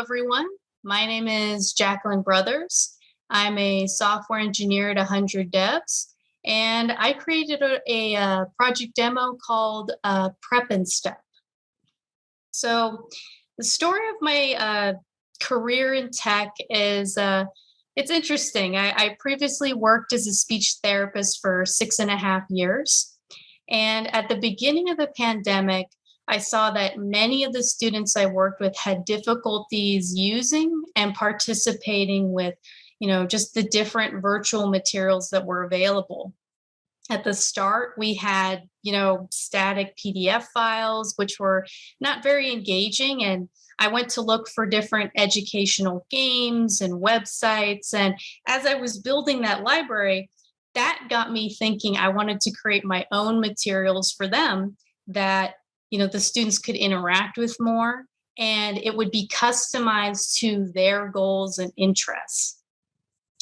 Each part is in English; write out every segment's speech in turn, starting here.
everyone. My name is Jaclyn Brothers. I'm a software engineer at 100 Devs, and I created a project demo called Prep and Step. So the story of my career in tech is it's interesting. I previously worked as a speech therapist for 6.5 years. And at the beginning of the pandemic, I saw that many of the students I worked with had difficulties using and participating with, just the different virtual materials that were available. At the start, we had, static PDF files, which were not very engaging. And I went to look for different educational games and websites. And as I was building that library, that got me thinking I wanted to create my own materials for them that, the students could interact with more, and it would be customized to their goals and interests.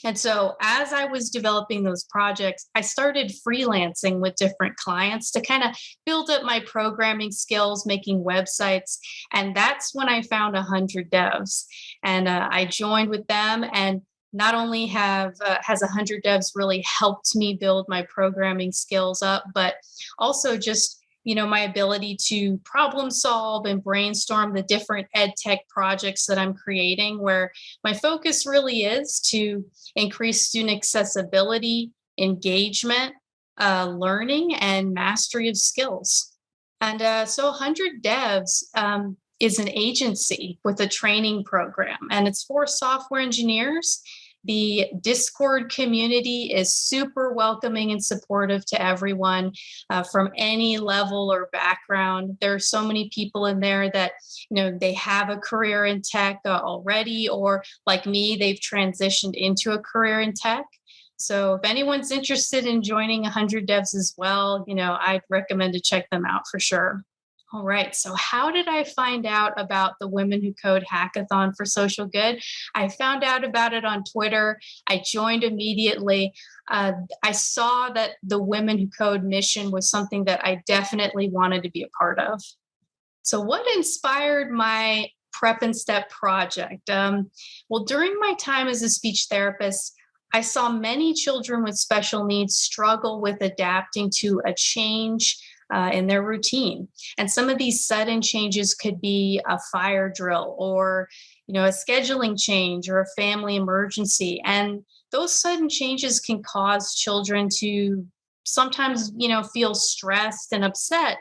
And so as I was developing those projects, I started freelancing with different clients to kind of build up my programming skills, making websites. And that's when I found 100 Devs. And I joined with them. And not only has 100 Devs really helped me build my programming skills up, but also just my ability to problem solve and brainstorm the different ed tech projects that I'm creating, where my focus really is to increase student accessibility, engagement, learning, and mastery of skills. And so 100 Devs is an agency with a training program, and it's for software engineers. The Discord community is super welcoming and supportive to everyone from any level or background. There are so many people in there that, they have a career in tech already, or like me, they've transitioned into a career in tech. So if anyone's interested in joining 100 Devs as well, I'd recommend to check them out for sure. All right. So how did I find out about the Women Who Code Hackathon for Social Good? I found out about it on Twitter. I joined immediately. I saw that the Women Who Code mission was something that I definitely wanted to be a part of. So what inspired my Prep and Step project? Well, during my time as a speech therapist, I saw many children with special needs struggle with adapting to a change in their routine. And some of these sudden changes could be a fire drill or, a scheduling change or a family emergency. And those sudden changes can cause children to sometimes, feel stressed and upset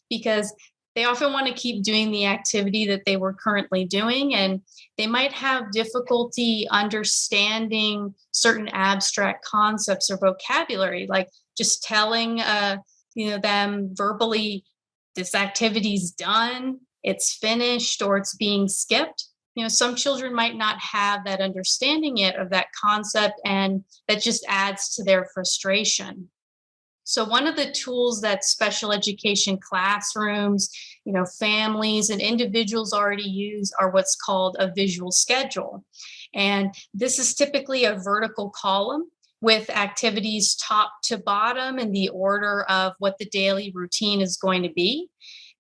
because they often want to keep doing the activity that they were currently doing. And they might have difficulty understanding certain abstract concepts or vocabulary, like just telling them verbally, this activity's done, it's finished, or it's being skipped. Some children might not have that understanding yet of that concept, and that just adds to their frustration. So one of the tools that special education classrooms, families and individuals already use are what's called a visual schedule. And this is typically a vertical column with activities top to bottom in the order of what the daily routine is going to be.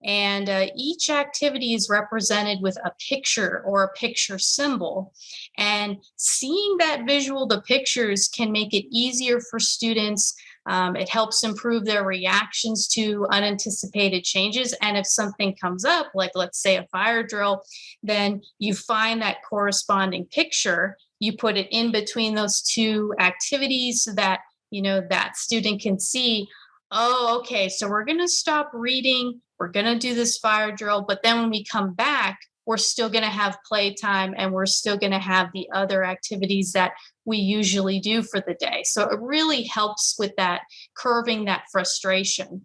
And each activity is represented with a picture or a picture symbol. And seeing that visual, the pictures, can make it easier for students. It helps improve their reactions to unanticipated changes. And if something comes up, like let's say a fire drill, then you find that corresponding picture, you put it in between those two activities so that, that student can see, oh, okay, so we're going to stop reading, we're going to do this fire drill, but then when we come back, we're still going to have playtime and we're still going to have the other activities that we usually do for the day. So it really helps with that curving that frustration.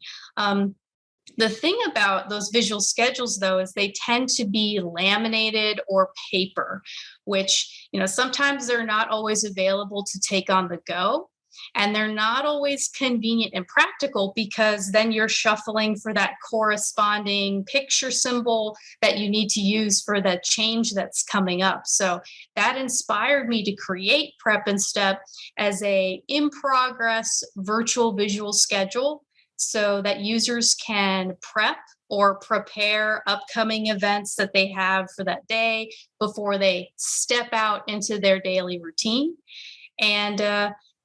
The thing about those visual schedules, though, is they tend to be laminated or paper, which, sometimes they're not always available to take on the go. And they're not always convenient and practical because then you're shuffling for that corresponding picture symbol that you need to use for the change that's coming up. So that inspired me to create Prep and Step as a in progress virtual visual schedule so that users can prep or prepare upcoming events that they have for that day before they step out into their daily routine. And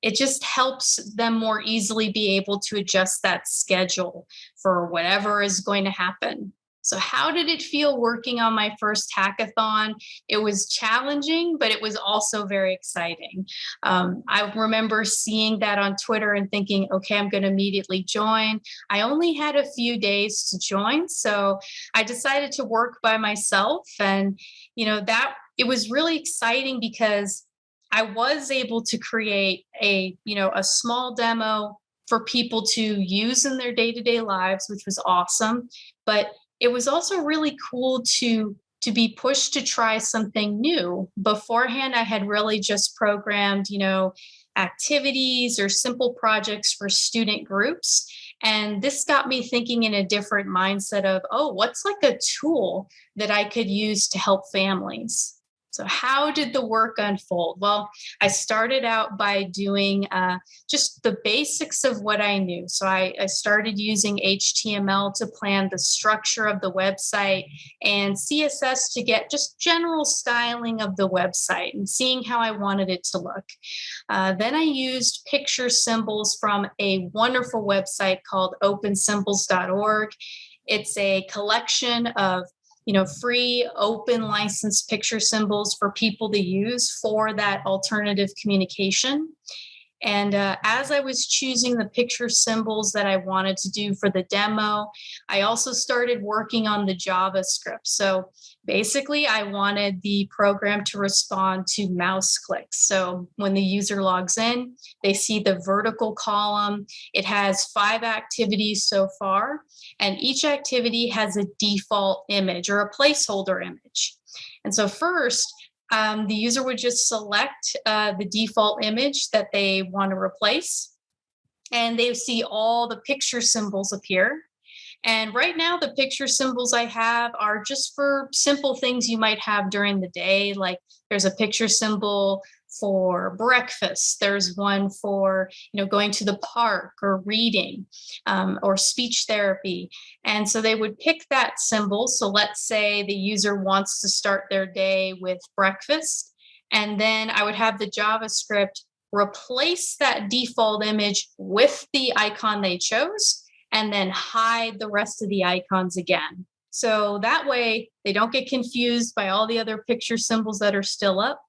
it just helps them more easily be able to adjust that schedule for whatever is going to happen. So, how did it feel working on my first hackathon? It was challenging, but it was also very exciting. I remember seeing that on Twitter and thinking, okay, I'm going to immediately join. I only had a few days to join, so I decided to work by myself. And, that it was really exciting because I was able to create a small demo for people to use in their day-to-day lives, which was awesome. But it was also really cool to be pushed to try something new. Beforehand, I had really just programmed, activities or simple projects for student groups. And this got me thinking in a different mindset of, oh, what's like a tool that I could use to help families? So, how did the work unfold? Well, I started out by doing just the basics of what I knew. So, I started using HTML to plan the structure of the website and CSS to get just general styling of the website and seeing how I wanted it to look. Then I used picture symbols from a wonderful website called opensymbols.org. It's a collection of free open license picture symbols for people to use for that alternative communication. And as I was choosing the picture symbols that I wanted to do for the demo, I also started working on the JavaScript. So basically, I wanted the program to respond to mouse clicks. So when the user logs in, they see the vertical column. It has 5 activities so far, and each activity has a default image or a placeholder image. And so first, the user would just select the default image that they want to replace, and they see all the picture symbols appear. And right now, the picture symbols I have are just for simple things you might have during the day. Like there's a picture symbol for breakfast. There's one for, going to the park or reading or speech therapy. And so they would pick that symbol. So let's say the user wants to start their day with breakfast. And then I would have the JavaScript replace that default image with the icon they chose, and then hide the rest of the icons again. So that way they don't get confused by all the other picture symbols that are still up.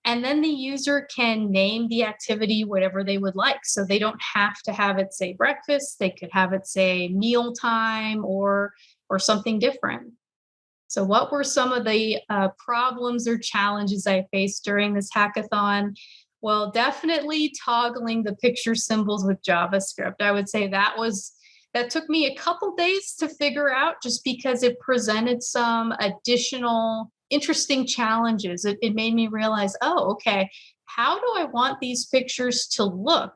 And then the user can name the activity whatever they would like. So they don't have to have it say breakfast. They could have it say mealtime or something different. So what were some of the problems or challenges I faced during this hackathon? Well, definitely toggling the picture symbols with JavaScript. I would say that took me a couple days to figure out, just because it presented some additional interesting challenges. It made me realize, oh, okay, how do I want these pictures to look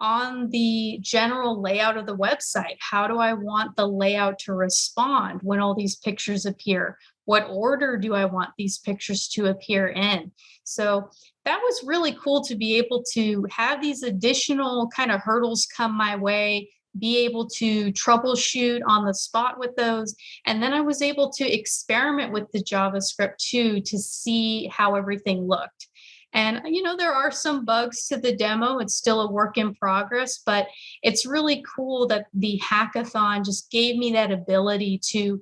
on the general layout of the website? How do I want the layout to respond when all these pictures appear? What order do I want these pictures to appear in? So that was really cool to be able to have these additional kind of hurdles come my way, be able to troubleshoot on the spot with those. And then I was able to experiment with the JavaScript too, to see how everything looked. And, there are some bugs to the demo. It's still a work in progress, but it's really cool that the hackathon just gave me that ability to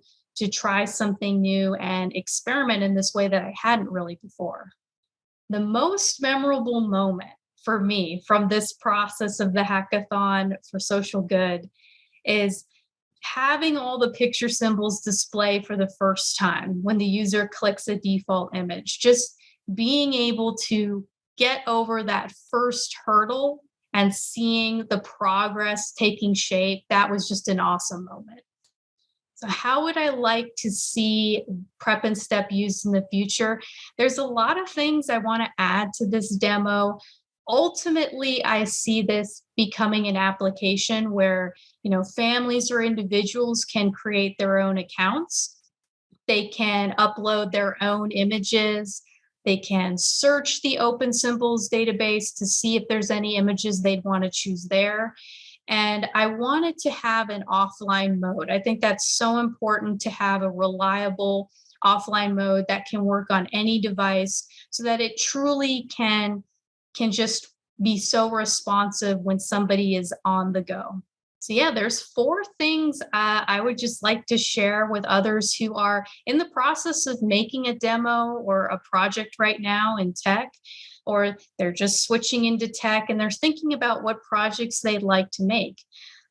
try something new and experiment in this way that I hadn't really before. The most memorable moment for me from this process of the hackathon for social good is having all the picture symbols display for the first time when the user clicks a default image. Just being able to get over that first hurdle and seeing the progress taking shape, that was just an awesome moment. So how would I like to see Prep and Step used in the future? There's a lot of things I want to add to this demo. Ultimately, I see this becoming an application where, families or individuals can create their own accounts. They can upload their own images. They can search the Open Symbols database to see if there's any images they'd want to choose there. And I wanted to have an offline mode. I think that's so important to have a reliable offline mode that can work on any device so that it truly can just be so responsive when somebody is on the go. So yeah, there's four things I would just like to share with others who are in the process of making a demo or a project right now in tech, or they're just switching into tech and they're thinking about what projects they'd like to make.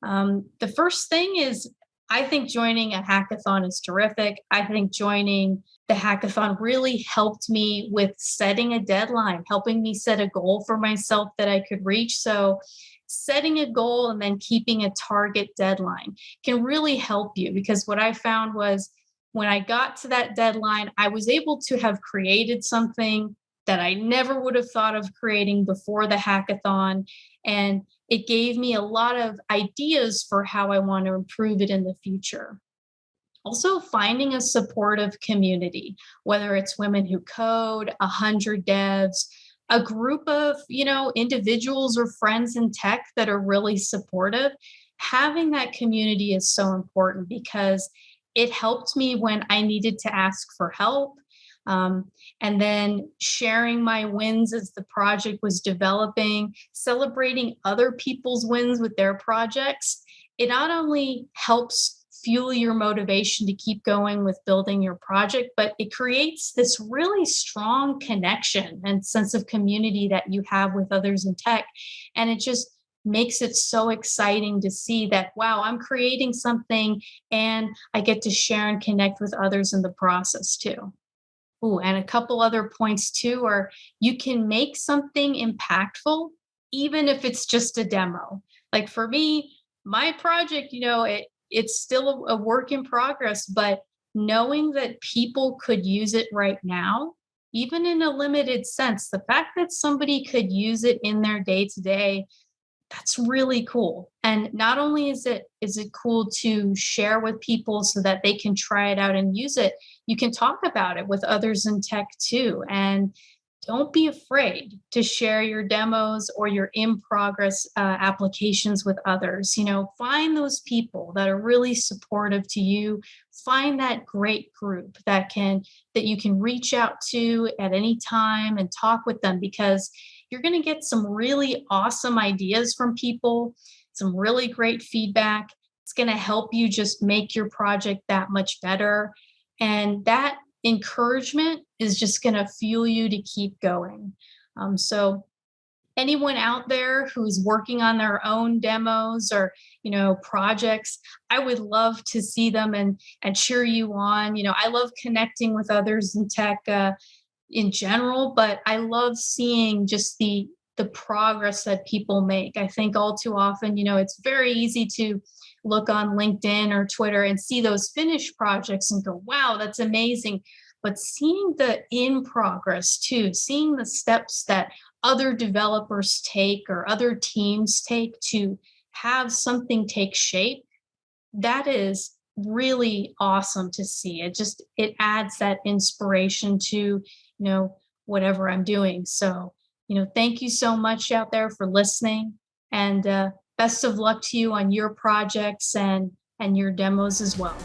The first thing is, I think joining a hackathon is terrific. I think joining the hackathon really helped me with setting a deadline, helping me set a goal for myself that I could reach. So, setting a goal and then keeping a target deadline can really help you, because what I found was when I got to that deadline, I was able to have created something that I never would have thought of creating before the hackathon. And it gave me a lot of ideas for how I want to improve it in the future. Also, finding a supportive community, whether it's Women Who Code, 100 Devs, a group of, individuals or friends in tech that are really supportive. Having that community is so important because it helped me when I needed to ask for help. And then sharing my wins as the project was developing, celebrating other people's wins with their projects. It not only helps fuel your motivation to keep going with building your project, but it creates this really strong connection and sense of community that you have with others in tech. And it just makes it so exciting to see that, wow, I'm creating something and I get to share and connect with others in the process too. Ooh, and a couple other points too are, you can make something impactful even if it's just a demo. Like for me, my project, it's still a work in progress, but knowing that people could use it right now, even in a limited sense, the fact that somebody could use it in their day to day, that's really cool. And not only is it cool to share with people so that they can try it out and use it, you can talk about it with others in tech too. And don't be afraid to share your demos or your in progress applications with others. Find those people that are really supportive to you. Find that great group that you can reach out to at any time and talk with them, because you're going to get some really awesome ideas from people, some really great feedback. It's going to help you just make your project that much better. And that encouragement is just going to fuel you to keep going. So, anyone out there who's working on their own demos or projects, I would love to see them and cheer you on. I love connecting with others in tech in general, but I love seeing just the progress that people make. I think all too often, it's very easy to look on LinkedIn or Twitter and see those finished projects and go, wow, that's amazing. But seeing the in progress too, seeing the steps that other developers take or other teams take to have something take shape, that is really awesome to see. It adds that inspiration to, whatever I'm doing. So, thank you so much out there for listening, and best of luck to you on your projects and your demos as well.